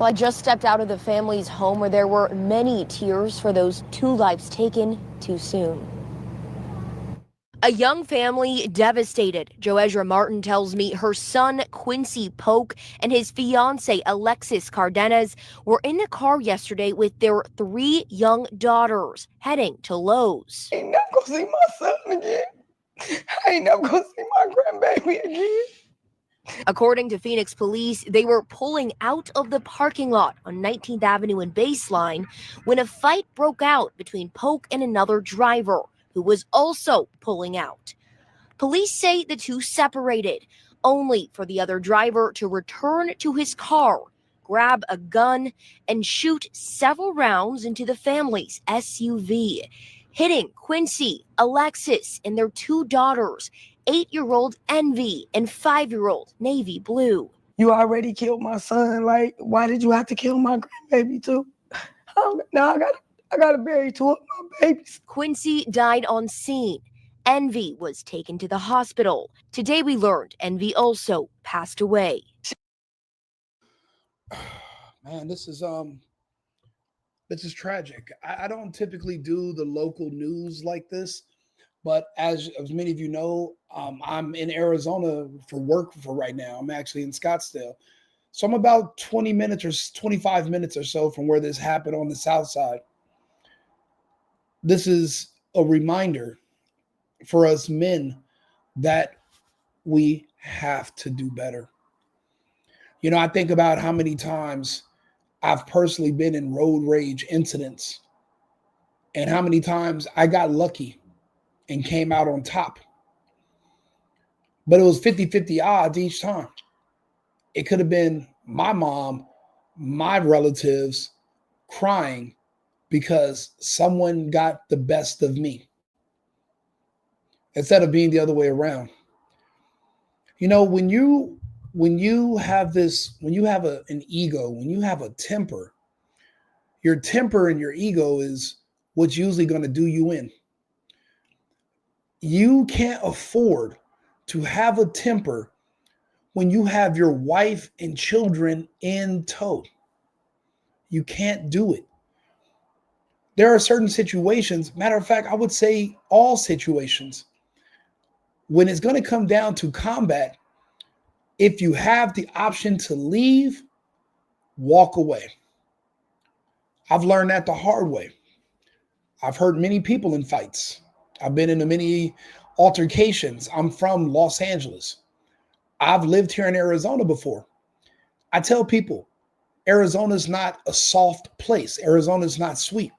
Well, I just stepped out of the family's home where there were many tears for those two lives taken too soon. A young family devastated. Joezra Martin tells me her son, Quincy Polk, and his fiancee, Alexis Cardenas, were in the car yesterday with their three young daughters heading to Lowe's. I ain't never gonna see my son again. I ain't never gonna see my grandbaby again. According to Phoenix police, they were pulling out of the parking lot on 19th Avenue and Baseline when a fight broke out between Polk and another driver who was also pulling out. Police say the two separated, only for the other driver to return to his car, grab a gun, and shoot several rounds into the family's SUV, hitting Quincy, Alexis, and their two daughters, 8-year-old Envy and 5-year-old Navy Blue. You already killed my son. Like, why did you have to kill my grandbaby too? Now I gotta bury two of my babies. Quincy died on scene. Envy was taken to the hospital. Today we learned Envy also passed away. Man, this is tragic. I don't typically do the local news like this, but as many of you know, I'm in Arizona for work for right now. I'm actually in Scottsdale, so I'm about 20 minutes or 25 minutes or so from where this happened on the south side. This is a reminder for us men that we have to do better. You know, I think about how many times I've personally been in road rage incidents and how many times I got lucky and came out on top. But it was 50-50 odds each time. It could have been my mom, my relatives crying because someone got the best of me instead of being the other way around. You know, when you have an ego, when you have a temper, your temper and your ego is what's usually going to do you in. You can't afford to have a temper when you have your wife and children in tow. You can't do it. There are certain situations, matter of fact, I would say all situations, when it's going to come down to combat, if you have the option to leave, walk away. I've learned that the hard way. I've hurt many people in fights. I've been in many altercations. I'm from Los Angeles. I've lived here in Arizona before. I tell people, Arizona's not a soft place. Arizona's not sweet.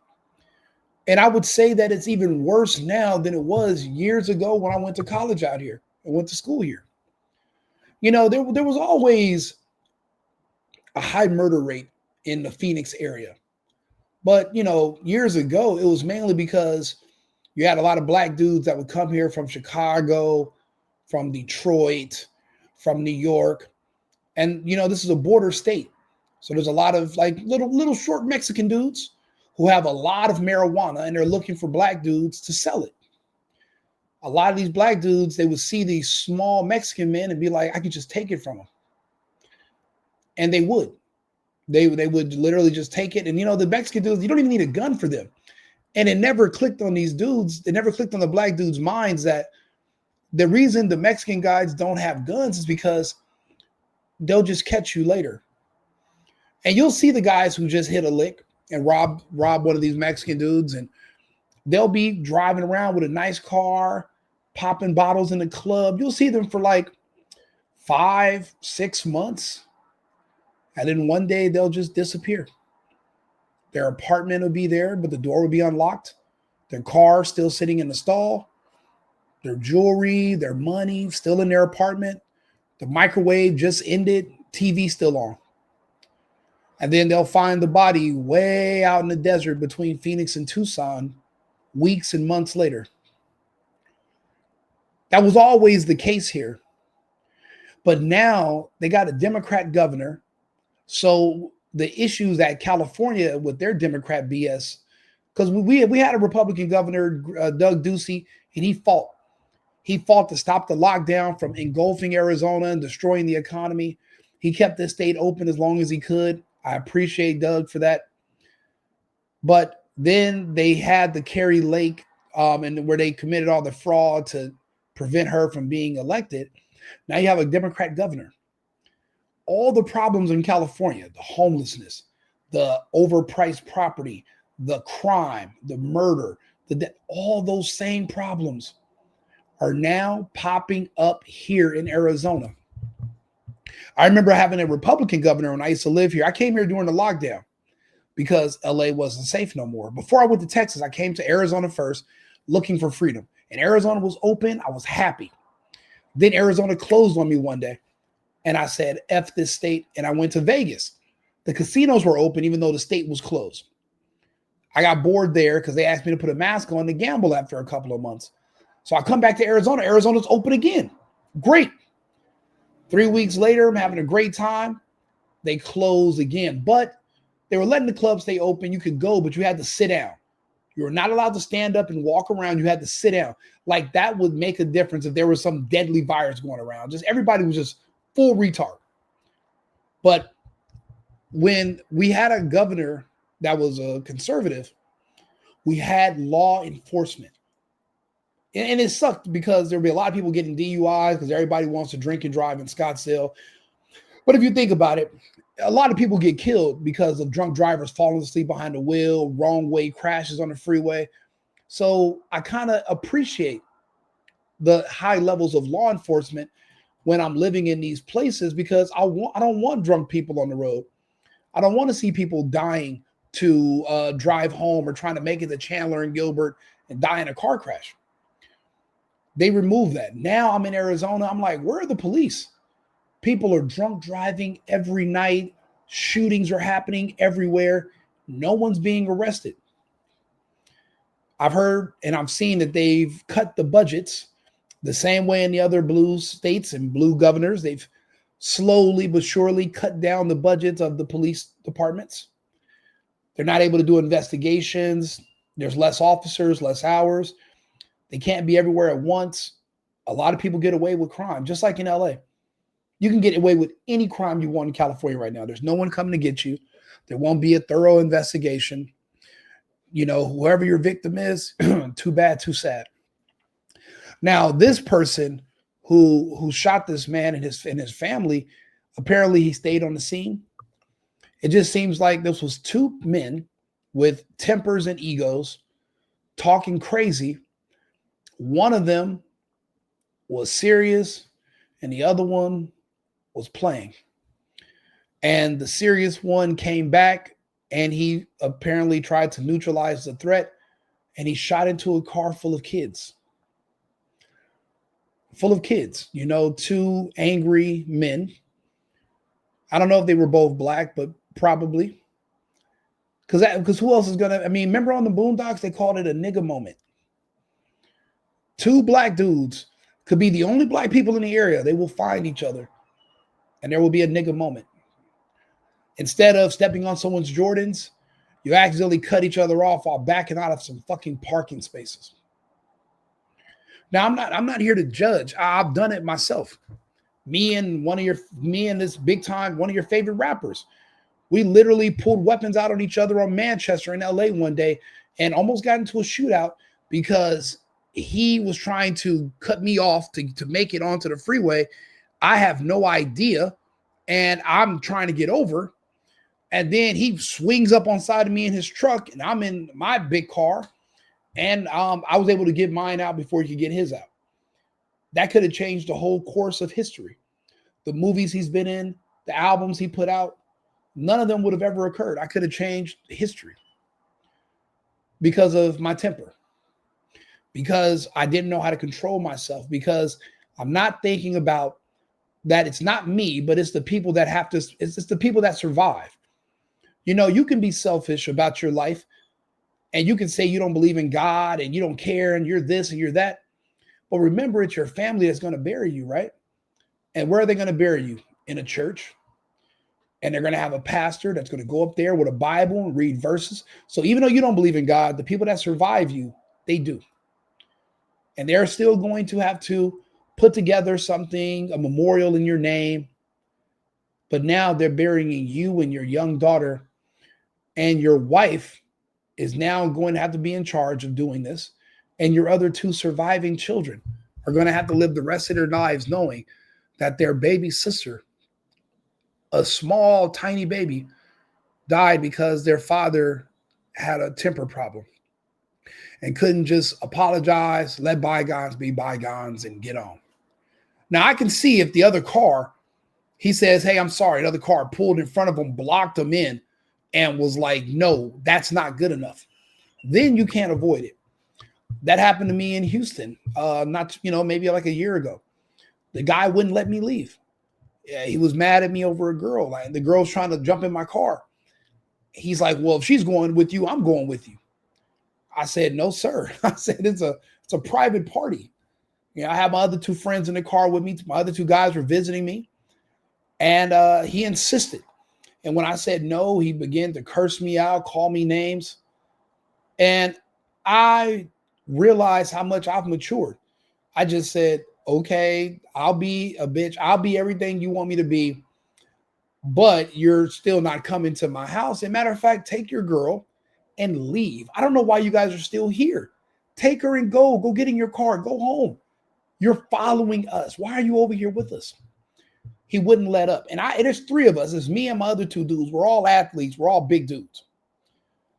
And I would say that it's even worse now than it was years ago when I went to college out here and went to school here. You know, there was always a high murder rate in the Phoenix area. But, you know, years ago, it was mainly because you had a lot of black dudes that would come here from Chicago, from Detroit, from New York. And, you know, this is a border state. So there's a lot of like little short Mexican dudes who have a lot of marijuana and they're looking for black dudes to sell it. A lot of these black dudes, they would see these small Mexican men and be like, I could just take it from them. And they would. They would literally just take it. And, you know, the Mexican dudes, you don't even need a gun for them. And it never clicked on these dudes. It never clicked on the black dudes' minds that the reason the Mexican guys don't have guns is because they'll just catch you later. And you'll see the guys who just hit a lick and rob one of these Mexican dudes, and they'll be driving around with a nice car, popping bottles in the club. You'll see them for like 5-6 months. And then one day they'll just disappear. Their apartment will be there, but the door will be unlocked. Their car still sitting in the stall. Their jewelry, their money still in their apartment. The microwave just ended. TV still on. And then they'll find the body way out in the desert between Phoenix and Tucson weeks and months later. That was always the case here. But now they got a Democrat governor. So the issues at California with their Democrat BS, because we had a Republican governor, Doug Ducey, and he fought. He fought to stop the lockdown from engulfing Arizona and destroying the economy. He kept the state open as long as he could. I appreciate Doug for that. But then they had the Kerry Lake, and where they committed all the fraud to prevent her from being elected. Now you have a Democrat governor. All the problems in California, the homelessness, the overpriced property, the crime, the murder, all those same problems are now popping up here in Arizona. I remember having a Republican governor when I used to live here. I came here during the lockdown because LA wasn't safe no more. Before I went to Texas, I came to Arizona first looking for freedom. And Arizona was open. I was happy. Then Arizona closed on me one day. And I said, F this state. And I went to Vegas. The casinos were open even though the state was closed. I got bored there because they asked me to put a mask on to gamble after a couple of months. So I come back to Arizona. Arizona's open again. Great. 3 weeks later, I'm having a great time. They close again. But they were letting the club stay open. You could go, but you had to sit down. You were not allowed to stand up and walk around. You had to sit down. Like that would make a difference if there was some deadly virus going around. Just everybody was just full retard. But when we had a governor that was a conservative, we had law enforcement. And it sucked because there'd be a lot of people getting DUIs because everybody wants to drink and drive in Scottsdale. But if you think about it, a lot of people get killed because of drunk drivers falling asleep behind the wheel, wrong way crashes on the freeway. So I kind of appreciate the high levels of law enforcement when I'm living in these places because I don't want drunk people on the road. I don't want to see people dying to drive home or trying to make it to Chandler and Gilbert and die in a car crash. They removed that. Now I'm in Arizona. I'm like, where are the police? People are drunk driving every night. Shootings are happening everywhere. No one's being arrested. I've heard and I've seen that they've cut the budgets the same way in the other blue states and blue governors. They've slowly but surely cut down the budgets of the police departments. They're not able to do investigations. There's less officers, less hours. They can't be everywhere at once. A lot of people get away with crime, just like in LA. You can get away with any crime you want in California right now. There's no one coming to get you. There won't be a thorough investigation. You know, whoever your victim is, too bad, too sad. Now, this person who shot this man and his family, apparently he stayed on the scene. It just seems like this was two men with tempers and egos talking crazy. One of them was serious and the other one was playing. And the serious one came back and he apparently tried to neutralize the threat and he shot into a car full of kids. Full of kids, you know, two angry men. I don't know if they were both black, but probably. Because who else is going to, I mean, remember on the Boondocks, they called it a nigga moment. Two black dudes could be the only black people in the area. They will find each other and there will be a nigga moment. Instead of stepping on someone's Jordans, you accidentally cut each other off while backing out of some fucking parking spaces. Now, I'm not here to judge. I've done it myself. Me and this big time, one of your favorite rappers. We literally pulled weapons out on each other on Manchester in LA one day and almost got into a shootout because he was trying to cut me off to make it onto the freeway. I have no idea. And I'm trying to get over. And then he swings up on side of me in his truck and I'm in my big car. And I was able to get mine out before he could get his out. That could have changed the whole course of history. The movies he's been in, the albums he put out, none of them would have ever occurred. I could have changed history because of my temper. Because I didn't know how to control myself, because I'm not thinking about that it's not me, but it's the people that have to, it's the people that survive. You know, you can be selfish about your life and you can say you don't believe in God and you don't care and you're this and you're that. But remember, it's your family that's going to bury you, right? And where are they going to bury you? In a church. And they're going to have a pastor that's going to go up there with a Bible and read verses. So even though you don't believe in God, the people that survive you, they do. And they're still going to have to put together something, a memorial in your name, But now they're burying you and your young daughter, and your wife is now going to have to be in charge of doing this. And your other two surviving children are going to have to live the rest of their lives knowing that their baby sister, a small, tiny baby, died because their father had a temper problem and couldn't just apologize, let bygones be bygones, and get on. Now, I can see if the other car, he says, hey, I'm sorry, the other car pulled in front of him, blocked him in, and was like, no, that's not good enough. Then you can't avoid it. That happened to me in Houston, not, maybe like a year ago. The guy wouldn't let me leave. Yeah, he was mad at me over a girl. Like, the girl's trying to jump in my car. He's like, well, if she's going with you, I'm going with you. I said, no, sir. I said, it's a private party. I have my other two friends in the car with me. My other two guys were visiting me. And he insisted. And when I said no, he began to curse me out, call me names. And I realized how much I've matured. I just said, okay, I'll be a bitch. I'll be everything you want me to be. But you're still not coming to my house. As a matter of fact, take your girl and leave. I don't know why you guys are still here. Take her and go. Go get in your car. Go home. You're following us. Why are you over here with us? He wouldn't let up. And there's three of us. It's me and my other two dudes. We're all athletes. We're all big dudes.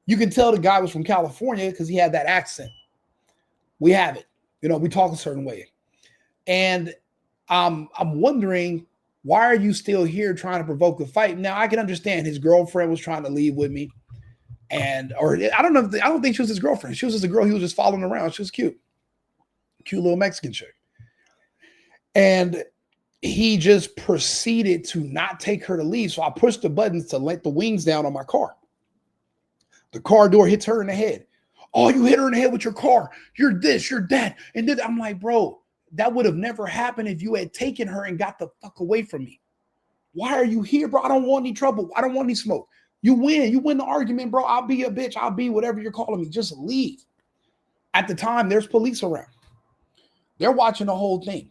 You can tell the guy was from California because he had that accent. We have it. We talk a certain way. And I'm wondering, why are you still here trying to provoke a fight? Now, I can understand his girlfriend was trying to leave with me. Or I don't know. I don't think she was his girlfriend. She was just a girl he was just following around. She was cute. Cute little Mexican chick. And he just proceeded to not take her to leave. So I pushed the buttons to let the wings down on my car. The car door hits her in the head. Oh, you hit her in the head with your car. You're this, you're that. And then I'm like, bro, that would have never happened if you had taken her and got the fuck away from me. Why are you here, bro? I don't want any trouble. I don't want any smoke. You win. You win the argument, bro. I'll be a bitch. I'll be whatever you're calling me. Just leave. At the time, there's police around. They're watching the whole thing.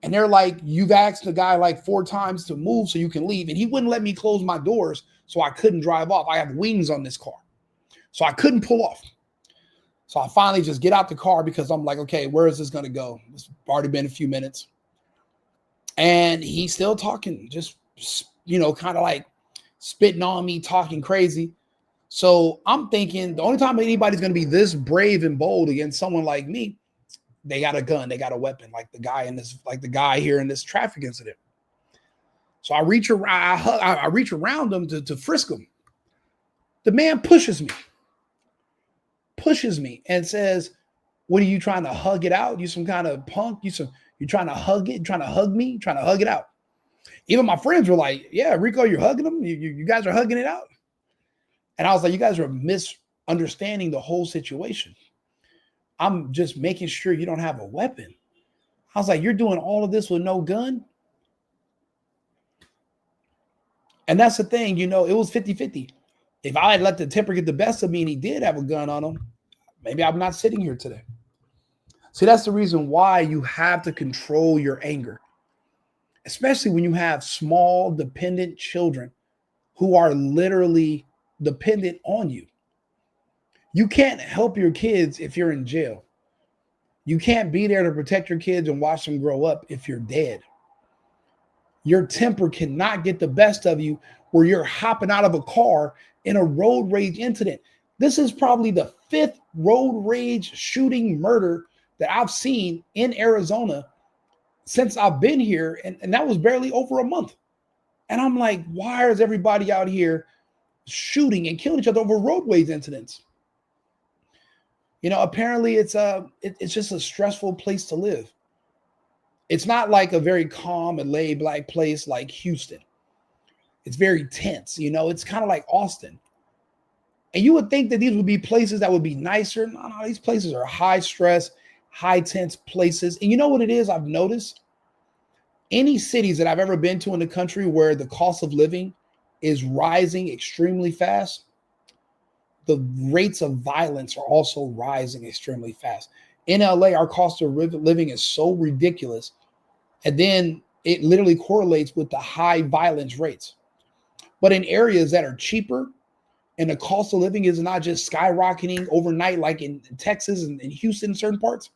And they're like, you've asked the guy like 4 times to move so you can leave. And he wouldn't let me close my doors, so I couldn't drive off. I have wings on this car. So I couldn't pull off. So I finally just get out the car because I'm like, okay, where is this going to go? It's already been a few minutes. And he's still talking, just, kind of like spitting on me, talking crazy. So I'm thinking the only time anybody's going to be this brave and bold against someone like me, they got a gun, they got a weapon, like the guy here in this traffic incident. So I reach around him to frisk him. The man pushes me and says, what are you trying to hug it out? You some kind of punk? You trying to hug it? You trying to hug me? Trying to hug it out? Even my friends were like, yeah, Rico, you're hugging him? You guys are hugging it out? And I was like, you guys are misunderstanding the whole situation. I'm just making sure you don't have a weapon. I was like, you're doing all of this with no gun? And that's the thing, it was 50-50. If I had let the temper get the best of me and he did have a gun on him, maybe I'm not sitting here today. See, that's the reason why you have to control your anger, especially when you have small, dependent children who are literally dependent on you. You can't help your kids if you're in jail. You can't be there to protect your kids and watch them grow up if you're dead. Your temper cannot get the best of you where you're hopping out of a car in a road rage incident. This is probably the 5th road rage shooting murder that I've seen in Arizona since I've been here. And that was barely over a month. And I'm like, why is everybody out here shooting and killing each other over road rage incidents? Apparently it's just a stressful place to live. It's not like a very calm and laid back place like Houston. It's very tense. It's kind of like Austin. And you would think that these would be places that would be nicer. No, these places are high stress, high tense places. And you know what it is I've noticed? Any cities that I've ever been to in the country where the cost of living is rising extremely fast, the rates of violence are also rising extremely fast. In LA, our cost of living is so ridiculous. And then It literally correlates with the high violence rates. But in areas that are cheaper and the cost of living is not just skyrocketing overnight, like in Texas and in Houston, in certain parts,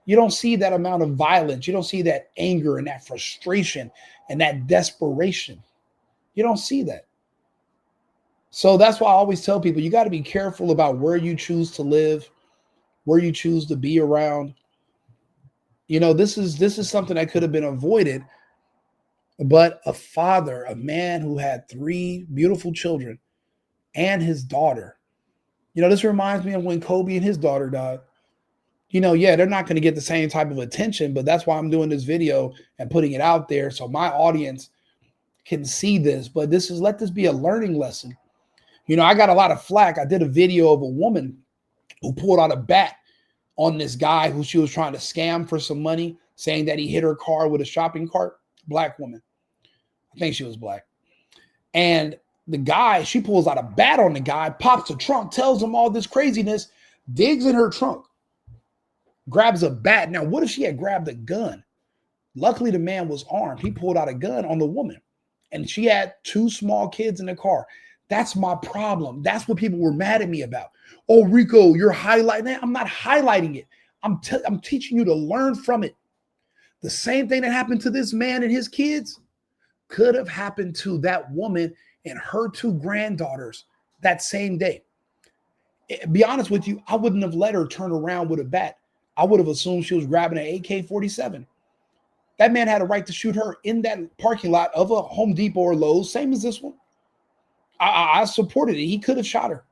you don't see that amount of violence. You don't see that anger and that frustration and that desperation. You don't see that. So that's why I always tell people, you got to be careful about where you choose to live, where you choose to be around. You know, this is something that could have been avoided, but a father, a man who had 3 beautiful children and his daughter. You know, this reminds me of when Kobe and his daughter died. You know, yeah, they're not going to get the same type of attention, but that's why I'm doing this video and putting it out there so my audience can see this. But let this be a learning lesson. You know, I got a lot of flack. I did a video of a woman who pulled out a bat on this guy who she was trying to scam for some money, saying that he hit her car with a shopping cart. Black woman. I think she was black. And the guy, she pulls out a bat on the guy, pops the trunk, tells him all this craziness, digs in her trunk, grabs a bat. Now, what if she had grabbed a gun? Luckily, the man was armed. He pulled out a gun on the woman, and she had 2 small kids in the car. That's my problem. That's what people were mad at me about. Oh, Rico, you're highlighting it. I'm not highlighting it. I'm teaching you to learn from it. The same thing that happened to this man and his kids could have happened to that woman and her 2 granddaughters that same day. Be honest with you, I wouldn't have let her turn around with a bat. I would have assumed she was grabbing an AK-47. That man had a right to shoot her in that parking lot of a Home Depot or Lowe's, same as this one. I supported it. He could have shot her,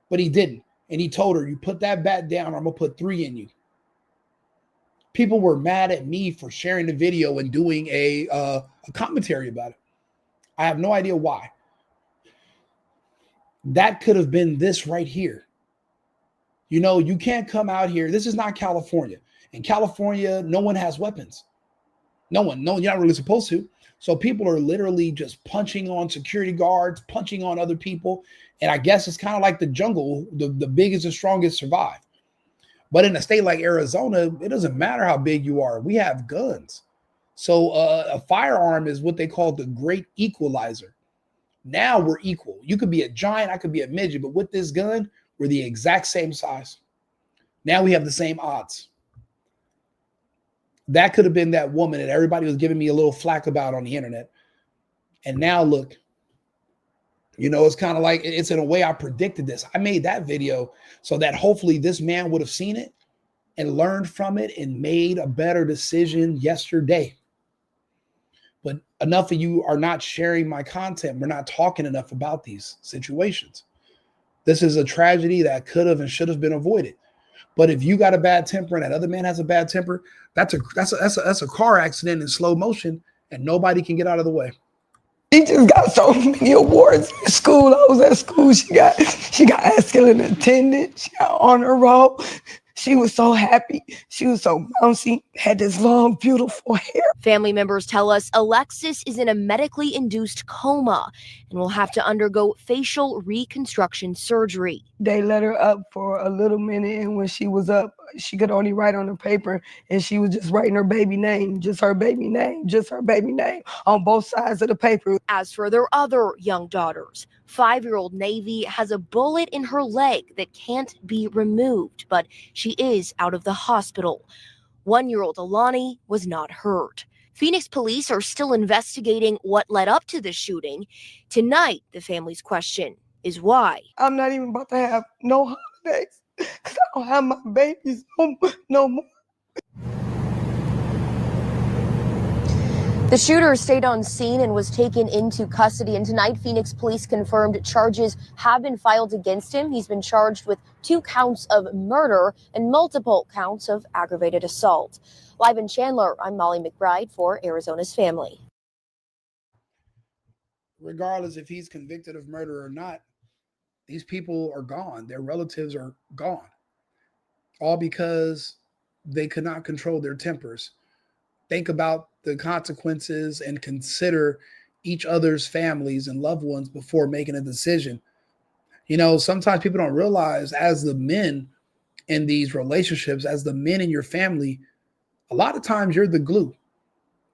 but he didn't. And he told her, you put that bat down or I'm going to put 3 in you. People were mad at me for sharing the video and doing a commentary about it. I have no idea why. That could have been this right here. You know, you can't come out here. This is not California. In California, no one has weapons. No one, you're not really supposed to. So people are literally just punching on security guards, punching on other people. And I guess it's kind of like the jungle. The biggest and strongest survive. But in a state like Arizona, it doesn't matter how big you are. We have guns. So a firearm is what they call the great equalizer. Now we're equal. You could be a giant, I could be a midget, but with this gun, we're the exact same size. Now we have the same odds. That could have been that woman that everybody was giving me a little flack about on the internet. And now look, you know, it's kind of like, it's in a way I predicted this. I made that video so that hopefully this man would have seen it and learned from it and made a better decision yesterday. But enough of you are not sharing my content. We're not talking enough about these situations. This is a tragedy that could have and should have been avoided. But if you got a bad temper and that other man has a bad temper, that's a car accident in slow motion and nobody can get out of the way. She just got so many awards at school. I was at school. She got excellent attendance. She got honor roll. She was so happy. She was so bouncy, had this long, beautiful hair. Family members tell us Alexis is in a medically induced coma and will have to undergo facial reconstruction surgery. They let her up for a little minute, and when she was up, she could only write on the paper, and she was just writing her baby name, just her baby name, just her baby name on both sides of the paper. As for their other young daughters, 5-year-old Navy has a bullet in her leg that can't be removed, but she is out of the hospital. 1-year-old Alani was not hurt. Phoenix police are still investigating what led up to the shooting. Tonight, the family's question is why. I'm not even about to have no holidays because I don't have my babies no more. The shooter stayed on scene and was taken into custody. And tonight, Phoenix police confirmed charges have been filed against him. He's been charged with 2 counts of murder and multiple counts of aggravated assault. Live in Chandler, I'm Molly McBride for Arizona's Family. Regardless if he's convicted of murder or not, these people are gone. Their relatives are gone. All because they could not control their tempers. Think about the consequences and consider each other's families and loved ones before making a decision. You know, sometimes people don't realize, as the men in these relationships, as the men in your family, a lot of times you're the glue.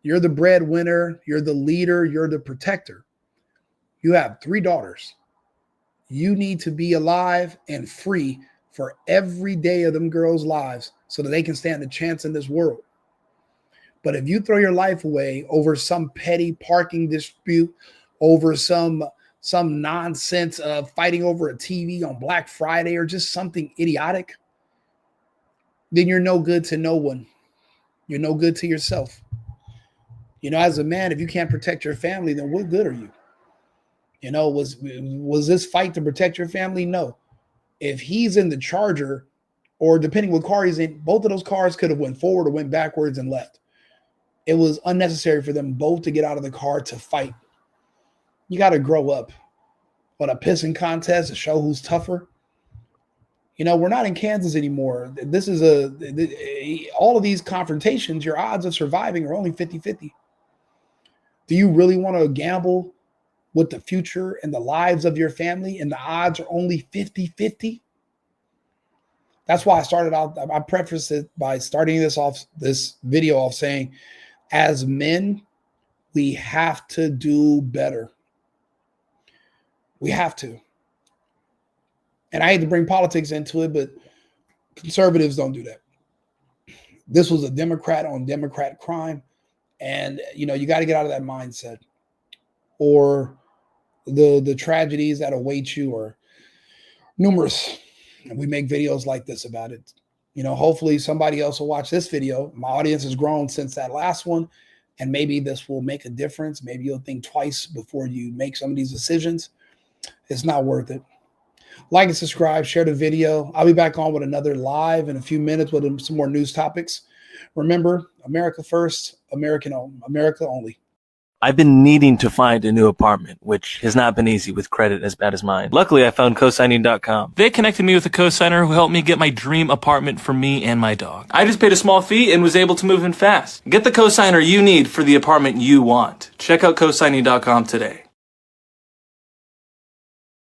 You're the breadwinner. You're the leader. You're the protector. You have 3 daughters. You need to be alive and free for every day of them girls' lives so that they can stand a chance in this world. But if you throw your life away over some petty parking dispute, over some nonsense of fighting over a TV on Black Friday or just something idiotic, then you're no good to no one. You're no good to yourself. You know, as a man, if you can't protect your family, then what good are you? You know, was this fight to protect your family? No. If he's in the Charger, or depending what car he's in, both of those cars could have went forward or went backwards and left. It was unnecessary for them both to get out of the car to fight. You got to grow up. What, a pissing contest to show who's tougher? You know, we're not in Kansas anymore. This is all of these confrontations, your odds of surviving are only 50-50. Do you really want to gamble with the future and the lives of your family, and the odds are only 50-50? That's why I prefaced it by starting this video off saying, as men, we have to do better. We have to. And I hate to bring politics into it, but conservatives don't do that. This was a Democrat on Democrat crime. And, you know, you got to get out of that mindset, or the tragedies that await you are numerous. And we make videos like this about it. You know, hopefully somebody else will watch this video. My audience has grown since that last one, and maybe this will make a difference. Maybe you'll think twice before you make some of these decisions. It's not worth it. Like and subscribe, share the video. I'll be back on with another live in a few minutes with some more news topics. Remember, America first, America only. I've been needing to find a new apartment, which has not been easy with credit as bad as mine. Luckily, I found cosigning.com. They connected me with a cosigner who helped me get my dream apartment for me and my dog. I just paid a small fee and was able to move in fast. Get the cosigner you need for the apartment you want. Check out cosigning.com today.